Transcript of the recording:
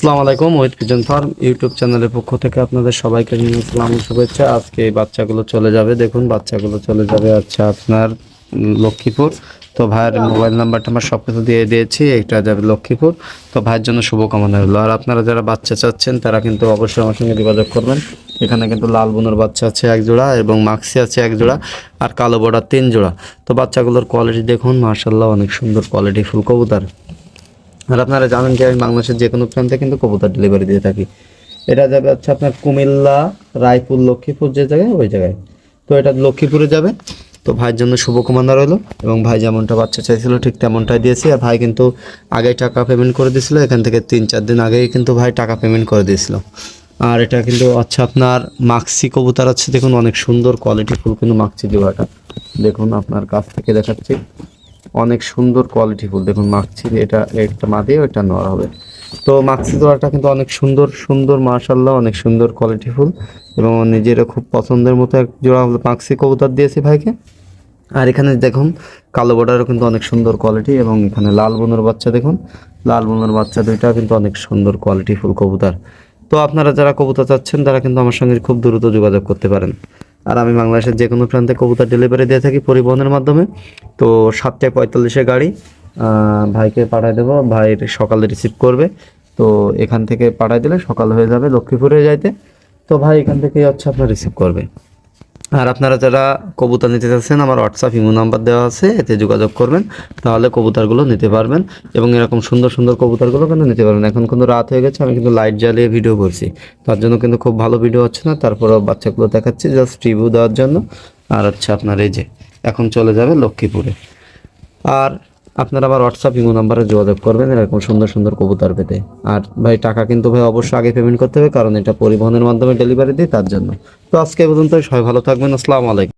আসসালামু আলাইকুম। Wait pigeon farm YouTube চ্যানেলের পক্ষ থেকে আপনাদের সবাইকে জানাই সালাম ও শুভেচ্ছা। আজকে এই বাচ্চাগুলো চলে যাবে, দেখুন বাচ্চাগুলো চলে যাবে আচ্ছা আপনার লক্ষ্মীপুর। তো ভাইয়ের মোবাইল নাম্বারটা আমার সব কিছু দিয়ে দিয়েছি, এটা যাবে লক্ষ্মীপুর। তো ভাইয়ের জন্য শুভকামনা হলো। আর আপনারা যারা বাচ্চা চাচ্ছেন তারা কিন্তু অবশ্যই আমার সঙ্গে যোগাযোগ করবেন। এখানে কিন্তু লাল বোনের বাচ্চা আছে এক জোড়া এবং মাক্সি আছে এক জোড়া আর কালো বড়া 3 জোড়া। তো বাচ্চাগুলোর কোয়ালিটি দেখুন, মাশাআল্লাহ অনেক সুন্দর কোয়ালিটি ফুল কবুতর। আর আপনারা জানেন যে আমি বাংলাদেশের যে কোনো প্রান্তে কিন্তু কবুতর ডেলিভারি দিয়ে থাকি। এটা যাবে হচ্ছে আপনার কুমিল্লা, রায়পুর, লক্ষ্মীপুর যে জায়গায় ওই জায়গায়। তো এটা লক্ষ্মীপুরে যাবে। তো ভাইয়ের জন্য শুভকামনা রইলো এবং ভাই যেমনটা বাচ্চা চাইছিল ঠিক তেমনটাই দিয়েছি। আর ভাই কিন্তু আগেই টাকা পেমেন্ট করে দিয়েছিল, এখান থেকে 3-4 দিন আগেই কিন্তু ভাই টাকা পেমেন্ট করে দিয়েছিল। আর এটা কিন্তু আচ্ছা আপনার মাক্সি কবুতর আছে, দেখুন অনেক সুন্দর কোয়ালিটি ফুল কিন্তু মাক্সি জোড়াটা দেখুন, আপনার কাছ থেকে দেখাচ্ছি অনেক সুন্দর কোয়ালিটি ফুল দেখুন মাক্সি। এটা একটা মাদি ওইটা নর হবে। তো মাক্সি জোড়াটা কিন্তু অনেক সুন্দর সুন্দর মাশাআল্লাহ অনেক সুন্দর কোয়ালিটি ফুল এবং আমার নিজেরও খুব পছন্দের মতো এক জোড়া মাক্সি কবুতর দিয়েছি ভাইকে। আর এখানে দেখুন কালো বর্ডারও কিন্তু অনেক সুন্দর কোয়ালিটি এবং এখানে লাল বোনের বাচ্চা দেখুন, লাল বোনের বাচ্চা দুইটা কিন্তু অনেক সুন্দর কোয়ালিটি ফুল কবুতর। তো আপনারা যারা কবুতর চাচ্ছেন তারা কিন্তু আমার সঙ্গে খুব দ্রুত যোগাযোগ করতে পারেন। আর আমি বাংলাদেশের যে কোনো প্রান্তে কবুতর ডেলিভারি দিয়ে থাকি পরিবহনের মাধ্যমে। তো 7:45 গাড়ি ভাইকে পাঠায় দেবো, ভাইয়ের সকালে রিসিভ করবে। তো এখান থেকে পাঠায় দিলে সকাল হয়ে যাবে লক্ষ্মীপুরে যাইতে। তো ভাই এখান থেকে হচ্ছে আপনার রিসিভ করবে। আর আপনারা যারা কবুতর নিতে চাচ্ছেন আমার হোয়াটসঅ্যাপ ইমো নাম্বার দেওয়া আছে, এতে যোগাযোগ করবেন, তাহলে কবুতরগুলো নিতে পারবেন এবং এরকম সুন্দর সুন্দর কবুতরগুলো কিন্তু নিতে পারবেন। এখন কিন্তু রাত হয়ে গেছে, আমি কিন্তু লাইট জ্বালিয়ে ভিডিও করছি, তার জন্য কিন্তু খুব ভালো ভিডিও হচ্ছে না। তারপরেও বাচ্চাগুলো দেখাচ্ছি জাস্ট রিভিউ দেওয়ার জন্য। আর হচ্ছে আপনার এই যে এখন চলে যাবে লক্ষ্মীপুরে। আর আপনারা আবার হোয়াটসঅ্যাপ ইমো নাম্বারে যোগাযোগ করবেন এরকম সুন্দর সুন্দর কবুতর পেতে। আর ভাই টাকা কিন্তু ভাই অবশ্যই আগে পেমেন্ট করতে হবে, কারণ এটা পরিবহনের মাধ্যমে ডেলিভারি দিই তার জন্য। তো আজকে এই পর্যন্ত, সবাই ভালো থাকবেন। আসসালামু আলাইকুম।